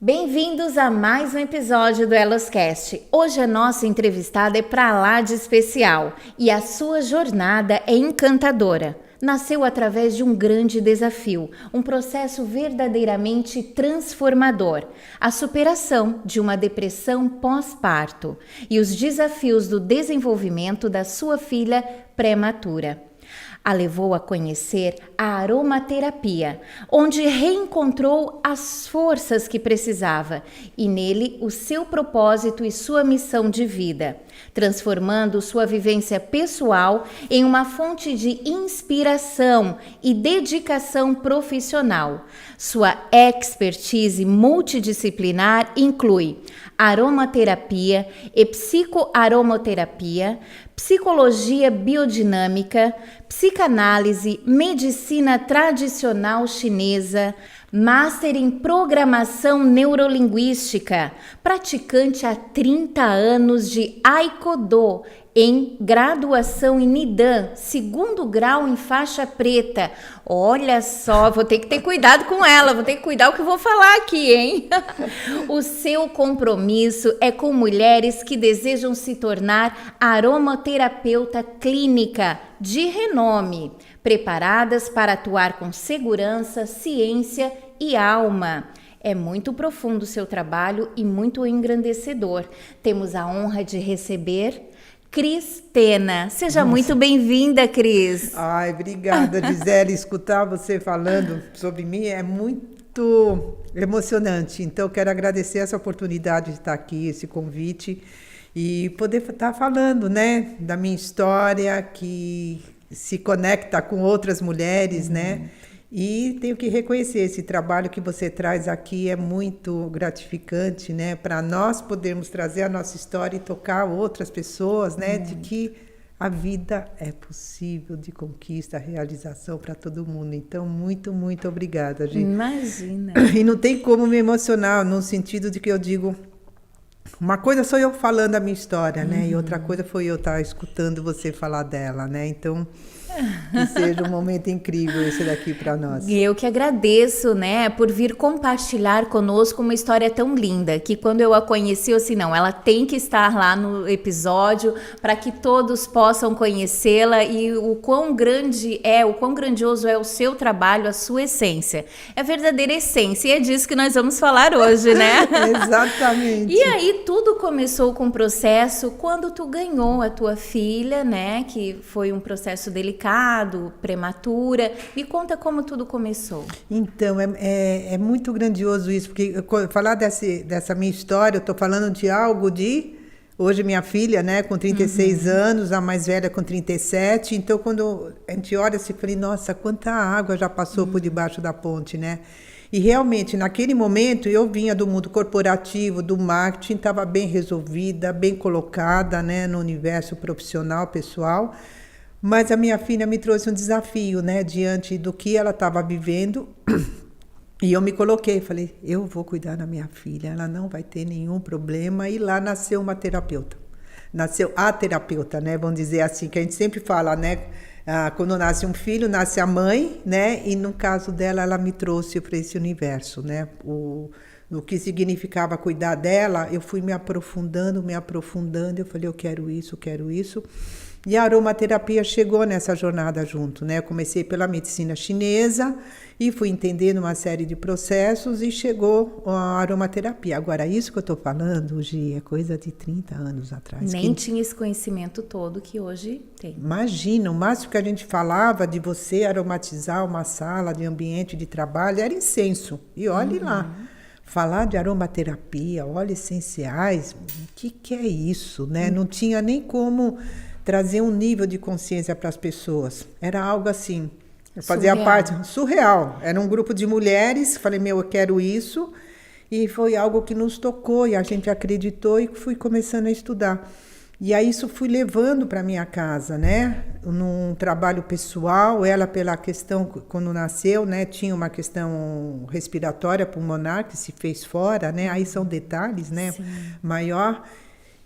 Bem-vindos a mais um episódio do Eloscast. Hoje a nossa entrevistada é pra lá de especial e a sua jornada é encantadora. Nasceu através de um grande desafio, um processo verdadeiramente transformador, a superação de uma depressão pós-parto e os desafios do desenvolvimento da sua filha prematura. A levou a conhecer a aromaterapia, onde reencontrou as forças que precisava e nele o seu propósito e sua missão de vida, transformando sua vivência pessoal em uma fonte de inspiração e dedicação profissional. Sua expertise multidisciplinar inclui aromaterapia e psicoaromaterapia, psicologia biodinâmica, psicanálise, medicina tradicional chinesa, Master em Programação Neurolinguística, praticante há 30 anos de Aikido, em graduação em Nidan, 2º grau em faixa preta. Olha só, vou ter que ter cuidado com ela, vou ter que cuidar o que eu vou falar aqui, hein? O seu compromisso é com mulheres que desejam se tornar aromaterapeuta clínica de renome, preparadas para atuar com segurança, ciência e alma. É muito profundo o seu trabalho e muito engrandecedor. Temos a honra de receber Cris Pena. Seja muito bem-vinda, Cris. Ai, obrigada, Gisele. Escutar você falando sobre mim é muito emocionante. Então, quero agradecer essa oportunidade de estar aqui, esse convite, e poder estar falando, né, da minha história, que se conecta com outras mulheres, né? E tenho que reconhecer esse trabalho que você traz aqui é muito gratificante, né? Para nós podermos trazer a nossa história e tocar outras pessoas, né? De que a vida é possível de conquista, realização para todo mundo. Então, muito, muito obrigada, gente. Imagina. E não tem como me emocionar, no sentido de que eu digo, uma coisa sou eu falando a minha história, né? E outra coisa foi eu estar escutando você falar dela, né? Então, que seja um momento incrível esse daqui para nós. Eu que agradeço, né, por vir compartilhar conosco uma história tão linda, que quando eu a conheci, eu assim, não, ela tem que estar lá no episódio para que todos possam conhecê-la e o quão grandioso é o seu trabalho, a sua essência. É a verdadeira essência e é disso que nós vamos falar hoje, né? Exatamente. E aí tudo começou com o processo quando tu ganhou a tua filha, né, que foi um processo delicado, prematura. Me conta como tudo começou. Então, é muito grandioso isso, porque falar dessa minha história, eu estou falando de algo de... Hoje minha filha, né, com 36 anos, a mais velha com 37, então quando a gente olha assim, falei, nossa, quanta água já passou por debaixo da ponte, né? E realmente, naquele momento, eu vinha do mundo corporativo, do marketing, estava bem resolvida, bem colocada, né, no universo profissional, pessoal. Mas a minha filha me trouxe um desafio, né, diante do que ela estava vivendo. E eu me coloquei, falei, eu vou cuidar da minha filha, ela não vai ter nenhum problema. E lá nasceu uma terapeuta. Nasceu a terapeuta, né, vamos dizer assim, que a gente sempre fala, né, quando nasce um filho, nasce a mãe, né, e no caso dela, ela me trouxe para esse universo, né, no que significava cuidar dela, eu fui me aprofundando, eu falei, eu quero isso. E a aromaterapia chegou nessa jornada junto, né? Eu comecei pela medicina chinesa e fui entendendo uma série de processos e chegou a aromaterapia. Agora, isso que eu estou falando, Gi, é coisa de 30 anos atrás. Nem tinha esse conhecimento todo que hoje tem. Imagina, o máximo que a gente falava de você aromatizar uma sala de ambiente de trabalho era incenso. E olhe lá. Falar de aromaterapia, óleos essenciais, o que é isso, né? Não tinha nem como trazer um nível de consciência para as pessoas. Era algo assim, fazia parte surreal. Era um grupo de mulheres, falei, eu quero isso, e foi algo que nos tocou, e a gente acreditou e fui começando a estudar. E aí isso fui levando para minha casa, né? Num trabalho pessoal, ela pela questão, quando nasceu, né? Tinha uma questão respiratória pulmonar que se fez fora, né? Aí são detalhes, né? Sim. Maior.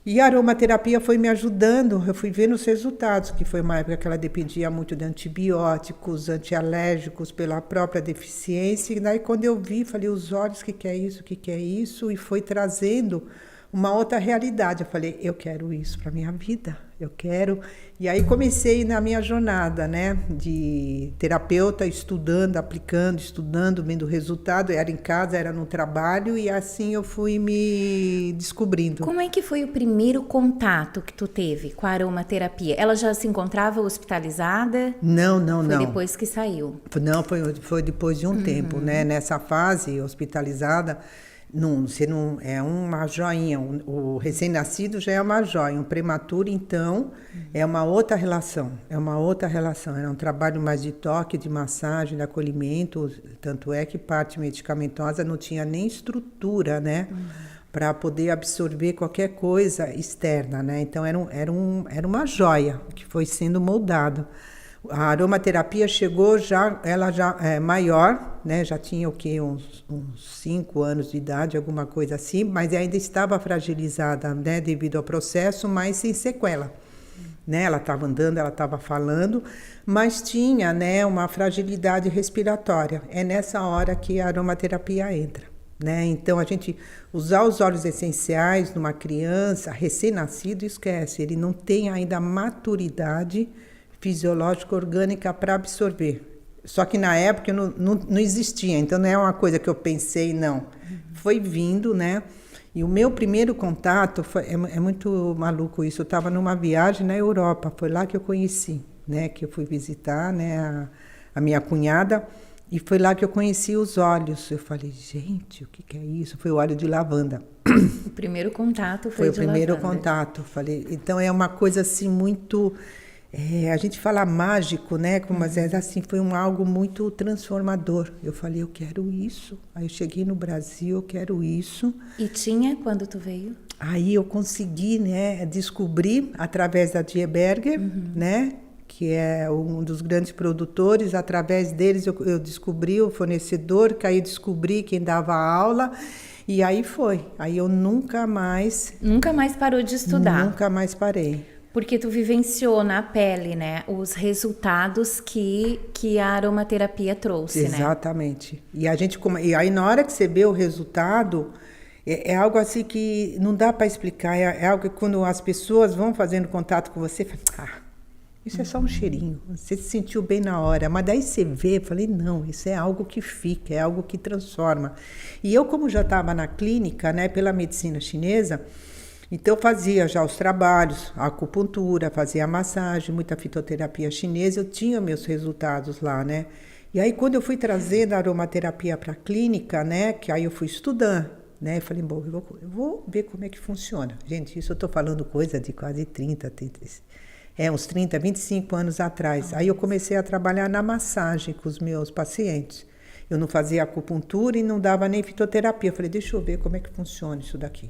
E a aromaterapia foi me ajudando, eu fui vendo os resultados, que foi uma época que ela dependia muito de antibióticos, antialérgicos, pela própria deficiência. E daí quando eu vi, falei, os olhos, o que é isso, o que é isso? E foi trazendo uma outra realidade. Eu falei, eu quero isso para minha vida, eu quero. E aí comecei na minha jornada, né, de terapeuta, estudando, aplicando, estudando, vendo o resultado. Era em casa, era no trabalho, e assim eu fui me descobrindo. Como é que foi o primeiro contato que tu teve com a aromaterapia? Ela já se encontrava hospitalizada? Não. Foi depois que saiu? Não, foi depois de um tempo, né? Nessa fase hospitalizada, você não é uma joinha. O recém-nascido já é uma joia, um prematuro, então, é uma outra relação. É uma outra relação. Era um trabalho mais de toque, de massagem, de acolhimento. Tanto é que parte medicamentosa não tinha nem estrutura, né? Para poder absorver qualquer coisa externa, né? Então, era uma joia que foi sendo moldado. A aromaterapia chegou ela já é maior, né? Já tinha o quê? Uns 5 anos de idade, alguma coisa assim, mas ainda estava fragilizada, né? Devido ao processo, mas sem sequela. Né? Ela estava andando, ela estava falando, mas tinha, né, uma fragilidade respiratória. É nessa hora que a aromaterapia entra. Né? Então, a gente usar os óleos essenciais numa criança recém-nascido, esquece, ele não tem ainda maturidade fisiológica orgânica para absorver. Só que na época não existia, então não é uma coisa que eu pensei, não. Foi vindo, né? E o meu primeiro contato, é muito maluco isso, eu estava numa viagem na Europa, foi lá que eu conheci, né? Que eu fui visitar, né, a minha cunhada, e foi lá que eu conheci os óleos. Eu falei, gente, o que é isso? Foi o óleo de lavanda. O primeiro contato foi de lavanda. Foi o primeiro contato. Falei, então é uma coisa assim muito... a gente fala mágico, né? Mas assim, foi algo muito transformador. Eu falei, eu quero isso. Aí eu cheguei no Brasil, eu quero isso. E tinha quando tu veio? Aí eu consegui, né, descobrir através da Dieberger, né? Que é um dos grandes produtores. Através deles eu descobri o fornecedor, que aí eu descobri quem dava aula. E aí foi. Aí eu nunca mais... Nunca mais parou de estudar? Nunca mais parei. Porque tu vivenciou na pele, né, os resultados que a aromaterapia trouxe, né? Exatamente. E e aí na hora que você vê o resultado, é algo assim que não dá para explicar. É algo que quando as pessoas vão fazendo contato com você, fala, isso é só um cheirinho. Você se sentiu bem na hora. Mas daí você vê, eu falei, não, isso é algo que fica, é algo que transforma. E eu, como já estava na clínica, né, pela medicina chinesa, então eu fazia já os trabalhos, a acupuntura, fazia a massagem, muita fitoterapia chinesa, eu tinha meus resultados lá, né? E aí quando eu fui trazendo a aromaterapia para a clínica, né, que aí eu fui estudando, né? Eu falei, bom, eu vou ver como é que funciona. Gente, isso eu estou falando coisa de quase 25 anos atrás. Aí eu comecei a trabalhar na massagem com os meus pacientes. Eu não fazia acupuntura e não dava nem fitoterapia. Eu falei, deixa eu ver como é que funciona isso daqui.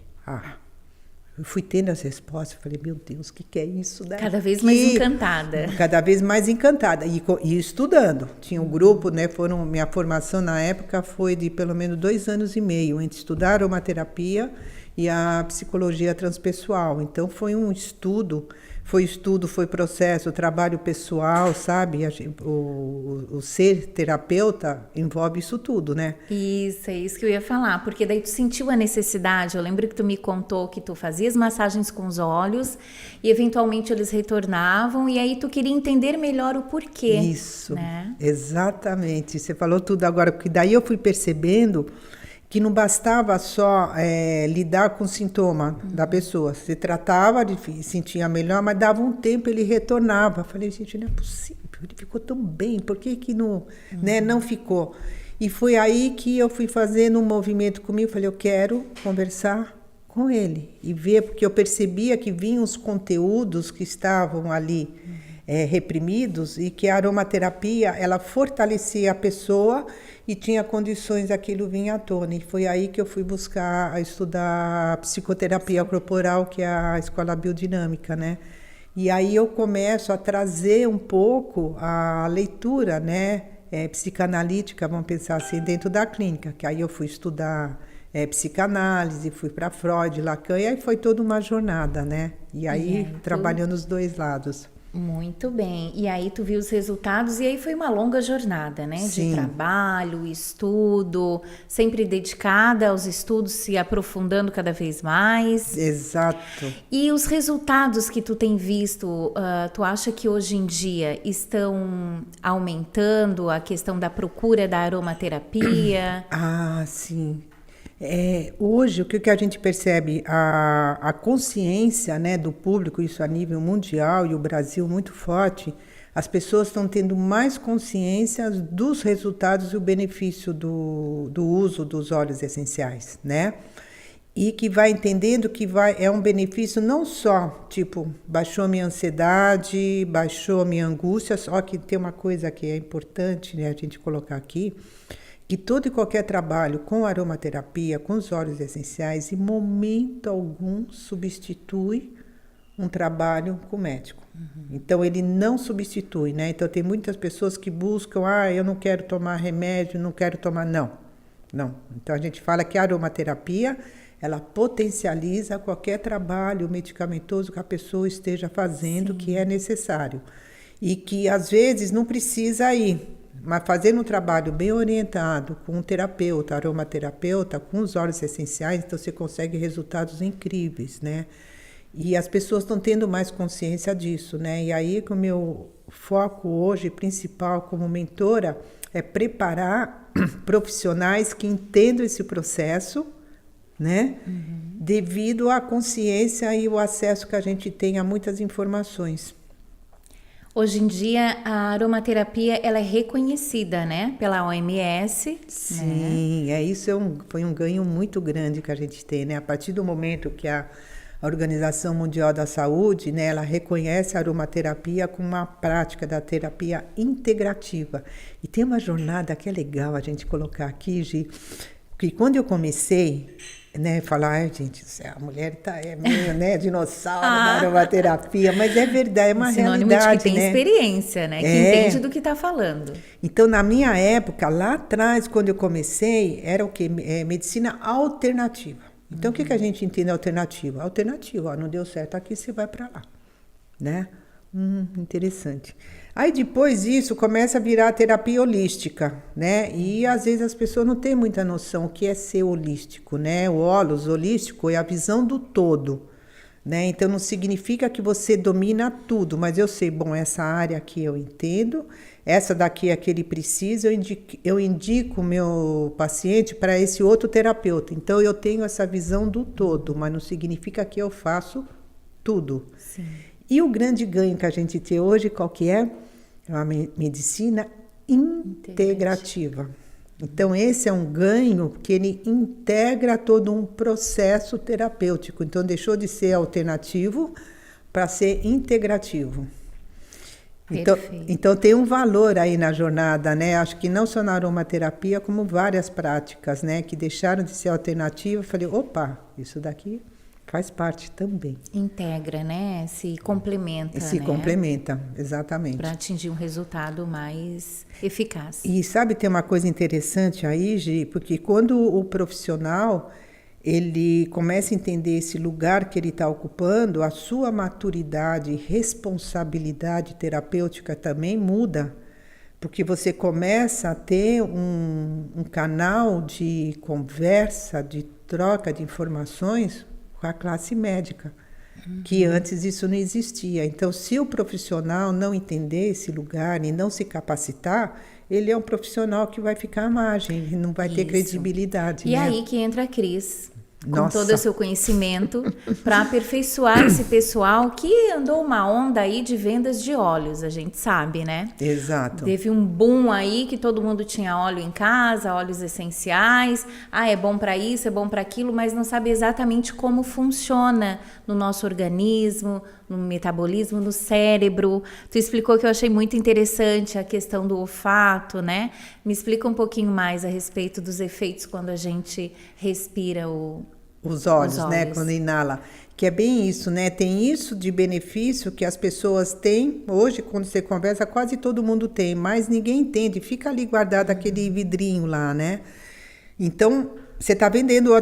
Eu fui tendo as respostas, falei, meu Deus, o que é isso daqui? Cada vez mais encantada. Cada vez mais encantada. E estudando. Tinha um grupo, né? Minha formação na época foi de pelo menos 2 anos e meio, entre estudar aromaterapia e a psicologia transpessoal. Então, foi um estudo, foi processo, trabalho pessoal, sabe? O ser terapeuta envolve isso tudo, né? Isso, é isso que eu ia falar, porque daí tu sentiu a necessidade, eu lembro que tu me contou que tu fazias massagens com os olhos e eventualmente eles retornavam e aí tu queria entender melhor o porquê. Isso, né? Exatamente, você falou tudo agora, porque daí eu fui percebendo que não bastava só lidar com o sintoma da pessoa. Você tratava, sentia melhor, mas dava um tempo, ele retornava. Eu falei, gente, não é possível, ele ficou tão bem, por que não, né, não ficou? E foi aí que eu fui fazendo um movimento comigo, falei, eu quero conversar com ele e ver, porque eu percebia que vinham os conteúdos que estavam ali reprimidos e que a aromaterapia, ela fortalecia a pessoa e tinha condições daquilo vir à tona. E foi aí que eu fui buscar estudar psicoterapia corporal, que é a escola biodinâmica, né? E aí eu começo a trazer um pouco a leitura, né, psicanalítica, vamos pensar assim, dentro da clínica, que aí eu fui estudar psicanálise, fui para Freud, Lacan, e aí foi toda uma jornada, né? E aí trabalhando os dois lados. Muito bem. E aí tu viu os resultados e aí foi uma longa jornada, né? Sim. De trabalho, estudo, sempre dedicada aos estudos, se aprofundando cada vez mais. Exato. E os resultados que tu tem visto, tu acha que hoje em dia estão aumentando a questão da procura da aromaterapia? Ah, sim. Hoje, o que a gente percebe? A consciência, né, do público, isso a nível mundial e o Brasil muito forte, as pessoas estão tendo mais consciência dos resultados e o benefício do uso dos óleos essenciais, né? E que vai entendendo que é um benefício não só, tipo, baixou minha ansiedade, baixou minha angústia, só que tem uma coisa que é importante, né, a gente colocar aqui, que todo e qualquer trabalho com aromaterapia, com os óleos essenciais, em momento algum substitui um trabalho com o médico. Então, ele não substitui, né? Então, tem muitas pessoas que buscam, eu não quero tomar remédio, não quero tomar... Não. Então, a gente fala que a aromaterapia, ela potencializa qualquer trabalho medicamentoso que a pessoa esteja fazendo, que é necessário. E que, às vezes, não precisa ir. Mas fazendo um trabalho bem orientado com um terapeuta, aromaterapeuta, com os óleos essenciais, então você consegue resultados incríveis, né? E as pessoas estão tendo mais consciência disso, né? E aí que o meu foco hoje principal como mentora é preparar profissionais que entendam esse processo, né? Devido à consciência e o acesso que a gente tem a muitas informações. Hoje em dia, a aromaterapia ela é reconhecida, né, pela OMS. Sim, né? Isso foi um ganho muito grande que a gente tem, né? A partir do momento que a Organização Mundial da Saúde, né, ela reconhece a aromaterapia como uma prática da terapia integrativa. E tem uma jornada que é legal a gente colocar aqui, Gi, que quando eu comecei... né, falar, gente, a mulher é meio, né, dinossauro da aromaterapia, mas é verdade, é uma sinônimo realidade, de que tem experiência, né, que entende do que está falando. Então, na minha época, lá atrás, quando eu comecei, era o quê? Medicina alternativa. Então, o que a gente entende alternativa? Alternativa, não deu certo aqui, você vai para lá, né? Interessante. Aí depois disso começa a virar a terapia holística, né? E às vezes as pessoas não têm muita noção o que é ser holístico, né? O holístico é a visão do todo, né? Então não significa que você domina tudo, mas eu sei, bom, essa área aqui eu entendo, essa daqui é que ele precisa, eu indico o meu paciente para esse outro terapeuta. Então eu tenho essa visão do todo, mas não significa que eu faço tudo. Sim. E o grande ganho que a gente tem hoje, qual que é? É uma medicina integrativa. Então, esse é um ganho que ele integra todo um processo terapêutico. Então, deixou de ser alternativo para ser integrativo. Então, tem um valor aí na jornada, né? Acho que não só na aromaterapia, como várias práticas, né? Que deixaram de ser alternativas. Falei, opa, isso daqui... faz parte também. Integra, né? Se complementa. Se complementa, exatamente. Para atingir um resultado mais eficaz. E sabe, tem uma coisa interessante aí, Gi, porque quando o profissional ele começa a entender esse lugar que ele está ocupando, a sua maturidade e responsabilidade terapêutica também muda. Porque você começa a ter um canal de conversa, de troca de informações com a classe médica, que antes isso não existia. Então, se o profissional não entender esse lugar e não se capacitar, ele é um profissional que vai ficar à margem, ele não vai ter credibilidade. E né? aí que entra a Cris, com todo o seu conhecimento, para aperfeiçoar esse pessoal que andou uma onda aí de vendas de óleos, a gente sabe, né? Exato. Teve um boom aí que todo mundo tinha óleo em casa, óleos essenciais. É bom para isso, é bom para aquilo, mas não sabe exatamente como funciona no nosso organismo, no metabolismo, no cérebro. Tu explicou que eu achei muito interessante a questão do olfato, né? Me explica um pouquinho mais a respeito dos efeitos quando a gente respira os óleos, né? Quando inala. Que é bem isso, né? Tem isso de benefício que as pessoas têm. Hoje, quando você conversa, quase todo mundo tem, mas ninguém entende. Fica ali guardado aquele vidrinho lá, né? Então, Você está vendendo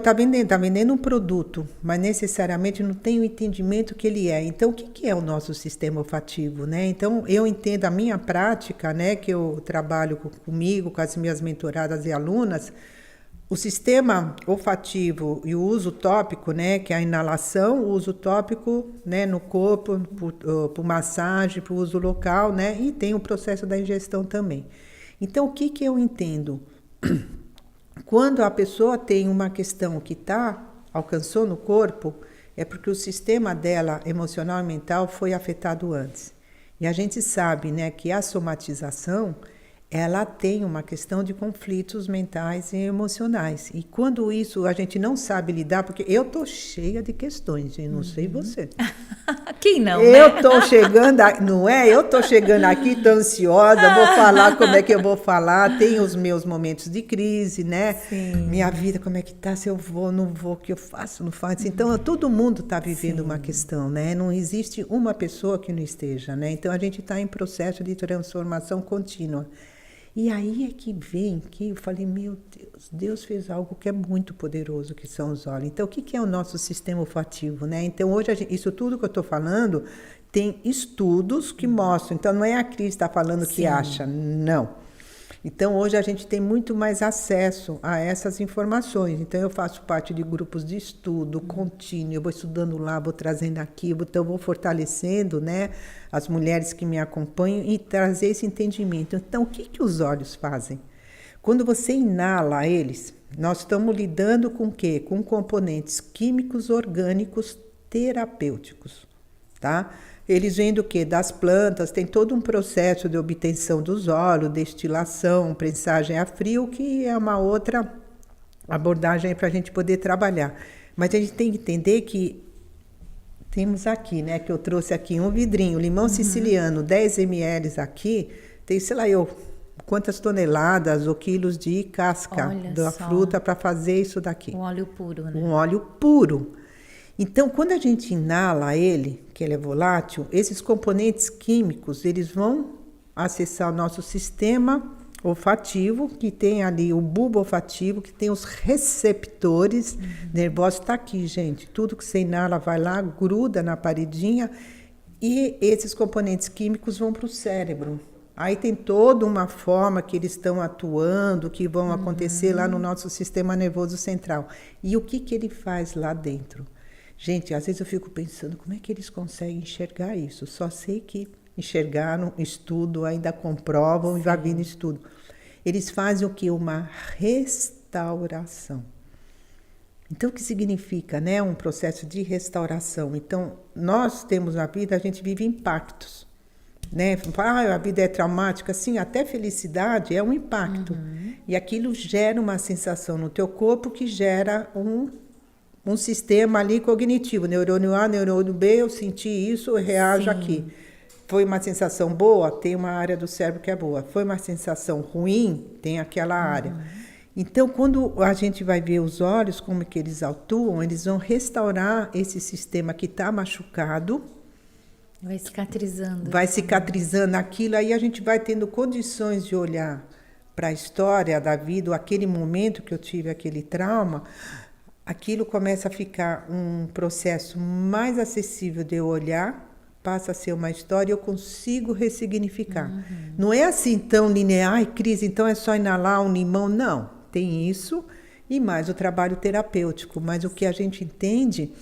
um produto, mas necessariamente não tem o entendimento que ele é. Então, o que é o nosso sistema olfativo, né? Então, eu entendo a minha prática, né, que eu trabalho comigo, com as minhas mentoradas e alunas, o sistema olfativo e o uso tópico, né, que é a inalação, o uso tópico, né, no corpo, por massagem, para o uso local, né, e tem o processo da ingestão também. Então, o que eu entendo? Quando a pessoa tem uma questão que alcançou no corpo, é porque o sistema dela, emocional e mental, foi afetado antes. E a gente sabe, né, que a somatização, ela tem uma questão de conflitos mentais e emocionais. E quando isso a gente não sabe lidar, porque eu tô cheia de questões, eu não sei você. Quem não, Eu tô chegando, não é? Eu tô chegando aqui, tô ansiosa, vou falar como é que eu vou falar, tenho os meus momentos de crise, né? Sim. Minha vida, como é que tá, se eu vou, não vou, o que eu faço, não faço. Então, todo mundo tá vivendo uma questão, né? Não existe uma pessoa que não esteja, né? Então, a gente tá em processo de transformação contínua. E aí é que vem que eu falei, meu Deus, Deus fez algo que é muito poderoso, que são os olhos. Então, o que é o nosso sistema olfativo, né? Então, hoje, isso tudo que eu estou falando, tem estudos que mostram. Então, não é a Cris que está falando que acha, não. Então, hoje a gente tem muito mais acesso a essas informações. Então, eu faço parte de grupos de estudo contínuo, eu vou estudando lá, vou trazendo aqui, então eu vou fortalecendo, né, as mulheres que me acompanham e trazer esse entendimento. Então, o que os olhos fazem? Quando você inala eles, nós estamos lidando com o quê? Com componentes químicos orgânicos terapêuticos, tá? Eles vêm do quê? Das plantas, tem todo um processo de obtenção dos óleos, destilação, prensagem a frio, que é uma outra abordagem para a gente poder trabalhar. Mas a gente tem que entender que temos aqui, né, que eu trouxe aqui um vidrinho, limão siciliano, 10 ml aqui, tem, sei lá, quantas toneladas ou quilos de casca da fruta para fazer isso daqui. Um óleo puro, né? Um óleo puro. Então, quando a gente inala ele, que ele é volátil, esses componentes químicos, eles vão acessar o nosso sistema olfativo, que tem ali o bulbo olfativo, que tem os receptores nervosos. Está aqui, gente. Tudo que você inala vai lá, gruda na paredinha, e esses componentes químicos vão para o cérebro. Aí tem toda uma forma que eles estão atuando, que vão acontecer lá no nosso sistema nervoso central. E o que ele faz lá dentro? Gente, às vezes eu fico pensando, como é que eles conseguem enxergar isso? Só sei que enxergaram, estudo, ainda comprovam e vai vindo estudo. Eles fazem o quê? Uma restauração. Então, o que significa, né? Um processo de restauração. Então, nós temos na vida, a gente vive impactos, né? A vida é traumática, sim, até felicidade é um impacto. E aquilo gera uma sensação no teu corpo que gera um sistema ali cognitivo, neurônio A, neurônio B, eu senti isso, eu reajo aqui. Foi uma sensação boa, tem uma área do cérebro que é boa. Foi uma sensação ruim, tem aquela área. Então, quando a gente vai ver os olhos, como que eles atuam, eles vão restaurar esse sistema que está machucado. Vai cicatrizando. Vai cicatrizando aquilo, aí a gente vai tendo condições de olhar para a história da vida, aquele momento que eu tive aquele trauma. Aquilo começa a ficar um processo mais acessível de eu olhar, passa a ser uma história e eu consigo ressignificar. Não é assim tão linear, ai, Cris, então é só inalar um limão. Não, tem isso e mais o trabalho terapêutico. Mas o que a gente entende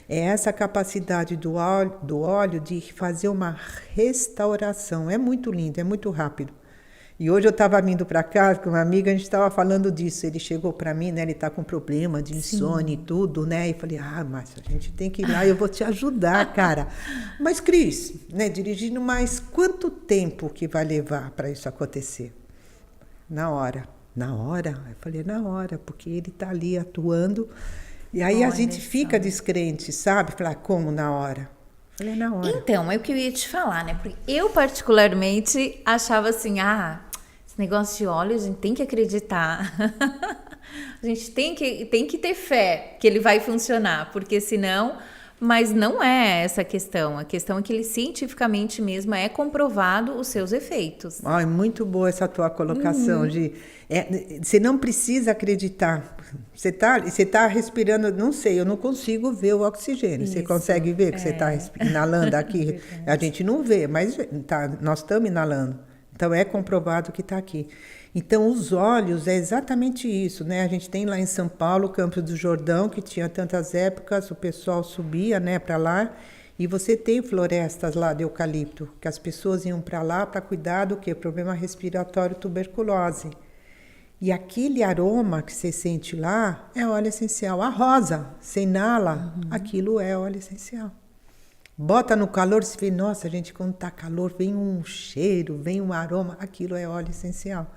é essa capacidade do óleo de fazer uma restauração. É muito lindo, é muito rápido. E hoje eu estava vindo para cá com uma amiga, a gente estava falando disso. Ele chegou para mim, né? Ele está com problema de insônia e tudo, né? E falei, Márcia, a gente tem que ir lá, eu vou te ajudar, cara. Mas, Cris, né? Dirigindo, mas quanto tempo que vai levar para isso acontecer? Na hora. Na hora? Eu falei, na hora, porque ele está ali atuando. E aí a gente fica descrente, sabe? Falar, como na hora? Falei, na hora. Então, é o que eu ia te falar, né? Porque eu, particularmente, achava assim, esse negócio de óleo, a gente tem que acreditar. A gente tem que ter fé que ele vai funcionar, porque senão Mas não é essa a questão. A questão é que ele cientificamente mesmo é comprovado os seus efeitos. Ai, muito boa essa tua colocação, Gi. Você não precisa acreditar. Você tá respirando, não sei, eu não consigo ver o oxigênio. Você consegue ver que você está inalando aqui? A gente não vê, mas nós estamos inalando. Então, é comprovado que está aqui. Então, os olhos é exatamente isso, né? A gente tem lá em São Paulo, o Campos do Jordão, que tinha tantas épocas, o pessoal subia, né, para lá, e você tem florestas lá de eucalipto, que as pessoas iam para lá para cuidar do quê? Problema respiratório, tuberculose. E aquele aroma que você sente lá é óleo essencial. A rosa, você inala, aquilo é óleo essencial. Bota no calor, você vê, nossa, gente, quando está calor, vem um cheiro, vem um aroma, aquilo é óleo essencial.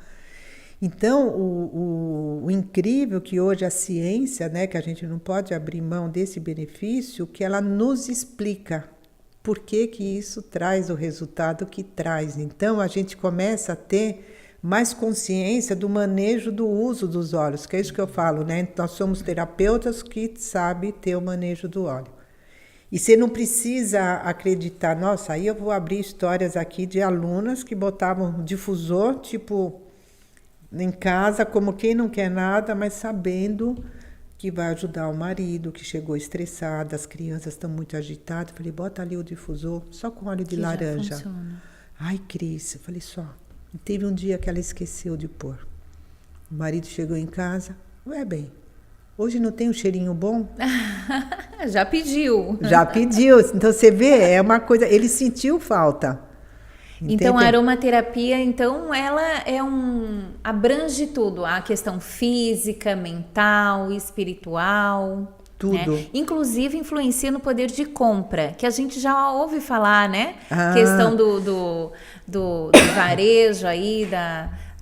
Então, o incrível que hoje a ciência, né, que a gente não pode abrir mão desse benefício, que ela nos explica por que que isso traz o resultado que traz. Então, a gente começa a ter mais consciência do manejo do uso dos óleos, que é isso que eu falo, né? Nós somos terapeutas que sabem ter o manejo do óleo. E você não precisa acreditar, nossa, aí eu vou abrir histórias aqui de alunas que botavam difusor, tipo, em casa, como quem não quer nada, mas sabendo que vai ajudar o marido, que chegou estressado, as crianças estão muito agitadas. Falei, bota ali o difusor, só com óleo de laranja. Ai, Cris, eu falei, só. E teve um dia que ela esqueceu de pôr. O marido chegou em casa, ué, bem, hoje não tem um cheirinho bom? Já pediu. Já pediu. Então, você vê, é uma coisa... Ele sentiu falta. Então, a aromaterapia, então, ela abrange tudo. A questão física, mental, espiritual. Tudo. Né? Inclusive, influencia no poder de compra, que a gente já ouve falar, né? Questão do varejo aí,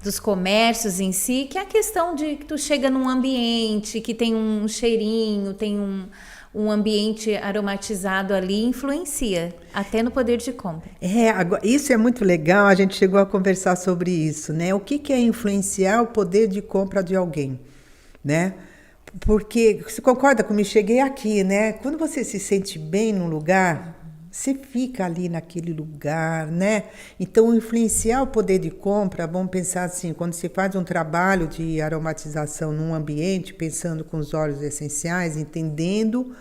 dos comércios em si, que é a questão de que tu chega num ambiente que tem um cheirinho, tem um ambiente aromatizado ali, influencia até no poder de compra. Agora, isso é muito legal, a gente chegou a conversar sobre isso, né? O que é influenciar o poder de compra de alguém, né? Porque, você concorda comigo? Cheguei aqui, né? Quando você se sente bem num lugar, você fica ali naquele lugar, né? Então, influenciar o poder de compra, vamos pensar assim, quando você faz um trabalho de aromatização num ambiente, pensando com os óleos essenciais, entendendo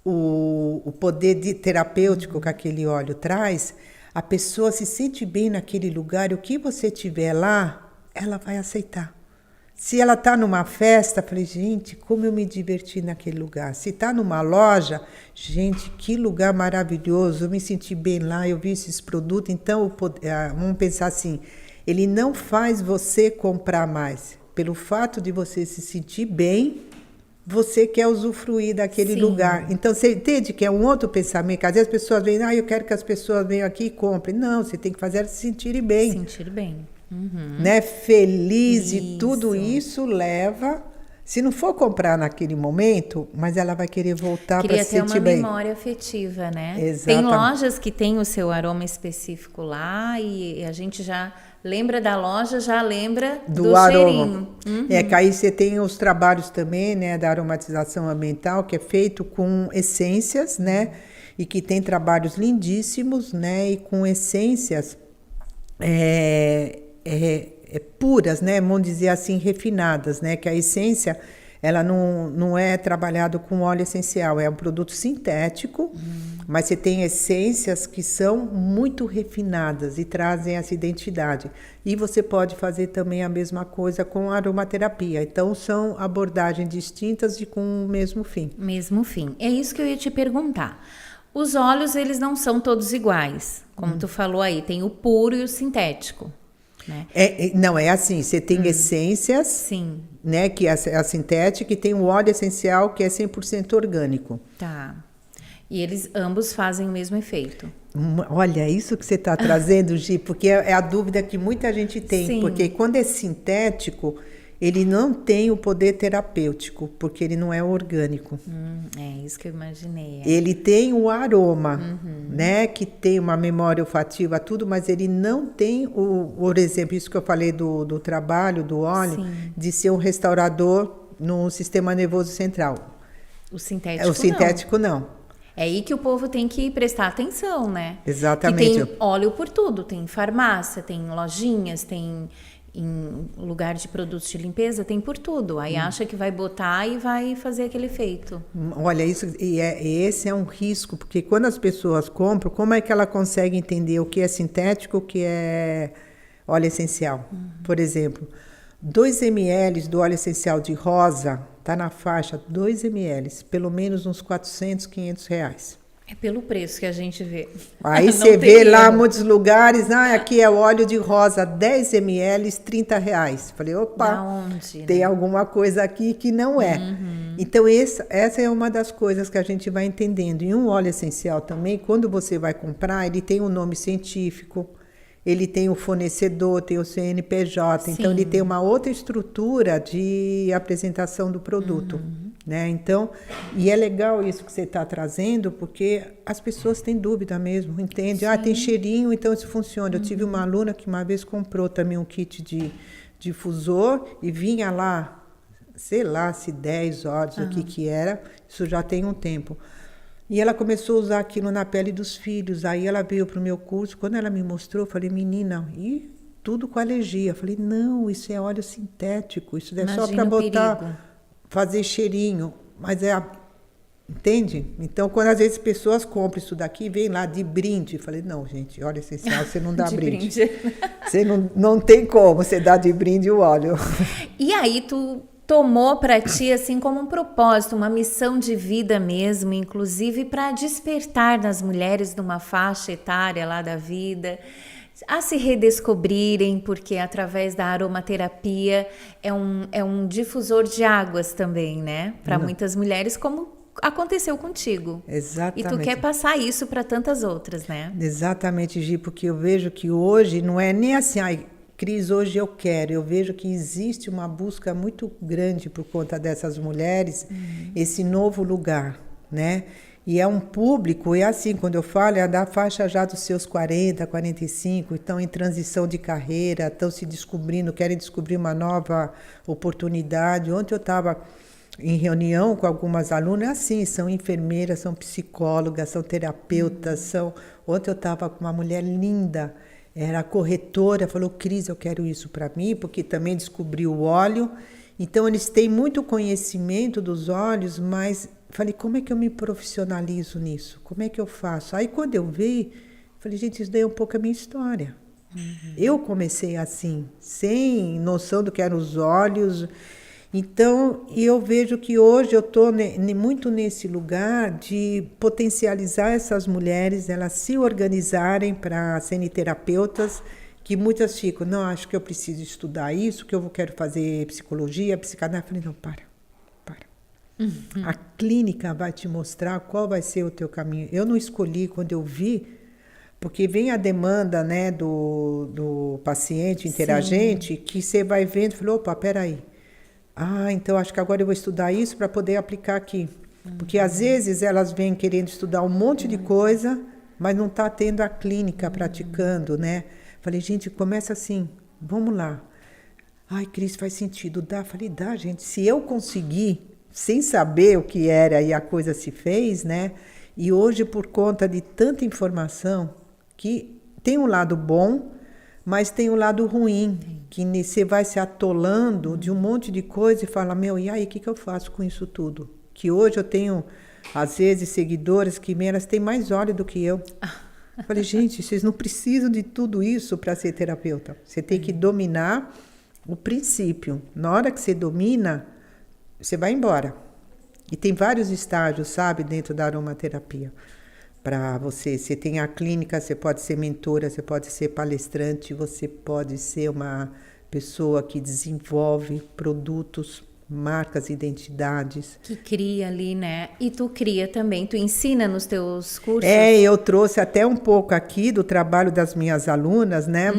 o poder terapêutico que aquele óleo traz, a pessoa se sente bem naquele lugar e o que você tiver lá, ela vai aceitar. Se ela está numa festa, falei, gente, como eu me diverti naquele lugar. Se está numa loja, gente, que lugar maravilhoso, eu me senti bem lá, eu vi esses produtos. Então, vamos pensar assim, ele não faz você comprar mais. Pelo fato de você se sentir bem, você quer usufruir daquele lugar. Então, você entende que é um outro pensamento, que às vezes as pessoas veem, eu quero que as pessoas venham aqui e comprem. Não, você tem que fazer elas se sentirem bem. Sentir bem. Né, feliz, e tudo isso leva, se não for comprar naquele momento, mas ela vai querer voltar para se sentir bem. Cria até uma memória afetiva, né? Exatamente. Tem lojas que tem o seu aroma específico lá e a gente já lembra da loja, já lembra do aroma. Cheirinho. Que aí você tem os trabalhos também, né, da aromatização ambiental, que é feito com essências, né, e que tem trabalhos lindíssimos, né, e com essências puras, né? Vamos dizer assim, refinadas, né? Que a essência, ela não é trabalhado com óleo essencial, é um produto sintético, mas você tem essências que são muito refinadas e trazem essa identidade. E você pode fazer também a mesma coisa com a aromaterapia. Então, são abordagens distintas e com o mesmo fim. Mesmo fim. É isso que eu ia te perguntar. Os óleos, eles não são todos iguais. Como tu falou aí, tem o puro e o sintético. Né? Não, é assim, você tem essências, sim, né, que é a sintética, e tem o óleo essencial, que é 100% orgânico. Tá. E eles ambos fazem o mesmo efeito. Olha, isso que você está trazendo, Gi, porque é a dúvida que muita gente tem. Sim. Porque quando é sintético, ele não tem o poder terapêutico, porque ele não é orgânico. É isso que eu imaginei. Ele tem o aroma, né, que tem uma memória olfativa, tudo, mas ele não tem por exemplo, isso que eu falei do trabalho, do óleo, sim, de ser um restaurador no sistema nervoso central. O sintético O sintético não. É aí que o povo tem que prestar atenção, né? Exatamente. Que tem óleo por tudo, tem farmácia, tem lojinhas, tem em lugar de produtos de limpeza, tem por tudo. Aí acha que vai botar e vai fazer aquele efeito. Olha, esse é um risco, porque quando as pessoas compram, como é que ela consegue entender o que é sintético, o que é óleo essencial? Por exemplo, 2 ml do óleo essencial de rosa está na faixa 2 ml, pelo menos uns 400, 500 reais. É pelo preço que a gente vê. Aí você vê lá muitos lugares, aqui é óleo de rosa, 10 ml, 30 reais. Falei, opa, da onde, tem né? alguma coisa aqui que não é. Então, essa é uma das coisas que a gente vai entendendo. E um óleo essencial também, quando você vai comprar, ele tem um nome científico, ele tem o fornecedor, tem o CNPJ, Sim. então ele tem uma outra estrutura de apresentação do produto. Né? Então, e é legal isso que você está trazendo, porque as pessoas têm dúvida mesmo, entende? Tem cheirinho, então isso funciona. Eu tive uma aluna que uma vez comprou também um kit de difusor e vinha lá, sei lá, se 10 horas, o que era, isso já tem um tempo. E ela começou a usar aquilo na pele dos filhos. Aí ela veio para o meu curso. Quando ela me mostrou, eu falei, menina, e tudo com alergia. Eu falei, não, isso é óleo sintético. Isso é só para botar, perigo. fazer cheirinho. Mas entende? Então, quando às vezes pessoas compram isso daqui, vem lá de brinde. Eu falei, não, gente, óleo essencial, você não dá De brinde. Você não tem como você dar de brinde o óleo. E aí tu tomou para ti assim como um propósito, uma missão de vida mesmo, inclusive para despertar nas mulheres de uma faixa etária lá da vida, a se redescobrirem, porque através da aromaterapia é um difusor de águas também, né? Para muitas mulheres, como aconteceu contigo. Exatamente. E tu quer passar isso para tantas outras, né? Exatamente, Gi, porque eu vejo que hoje não é nem assim, Cris, hoje eu quero. Eu vejo que existe uma busca muito grande por conta dessas mulheres, esse novo lugar, né? E é um público, é assim, quando eu falo, é da faixa já dos seus 40, 45, estão em transição de carreira, estão se descobrindo, querem descobrir uma nova oportunidade. Ontem eu estava em reunião com algumas alunas, assim, são enfermeiras, são psicólogas, são terapeutas, Ontem eu estava com uma mulher linda, era corretora, falou, Cris, eu quero isso para mim, porque também descobri o óleo. Então, eles têm muito conhecimento dos óleos, mas falei, como é que eu me profissionalizo nisso? Como é que eu faço? Aí, quando eu vi, falei, gente, isso daí é um pouco a minha história. Eu comecei assim, sem noção do que eram os óleos. Então, eu vejo que hoje eu estou muito nesse lugar de potencializar essas mulheres, elas se organizarem para serem terapeutas, que muitas ficam, não, acho que eu preciso estudar isso, que eu quero fazer psicologia, psicanálise. Eu falei, não, para. A clínica vai te mostrar qual vai ser o teu caminho. Eu não escolhi quando eu vi, porque vem a demanda, né, do paciente interagente, que você vai vendo e falou, opa, peraí. Então acho que agora eu vou estudar isso para poder aplicar aqui. Porque às vezes elas vêm querendo estudar um monte de coisa, mas não está tendo a clínica praticando, né? Falei, gente, começa assim, vamos lá. Ai, Cris, faz sentido, dá? Falei, dá, gente. Se eu conseguir, sem saber o que era e a coisa se fez, né? E hoje, por conta de tanta informação, que tem um lado bom, mas tem um lado ruim, que você vai se atolando de um monte de coisa e fala, e aí, o que eu faço com isso tudo? Que hoje eu tenho, às vezes, seguidoras que elas têm mais óleo do que eu. Eu falei, gente, vocês não precisam de tudo isso para ser terapeuta. Você tem que dominar o princípio. Na hora que você domina, você vai embora. E tem vários estágios, sabe, dentro da aromaterapia. Para você tem a clínica, você pode ser mentora, você pode ser palestrante, você pode ser uma pessoa que desenvolve produtos, marcas, identidades. Que cria ali, né? E tu cria também, tu ensina nos teus cursos? Eu trouxe até um pouco aqui do trabalho das minhas alunas, né?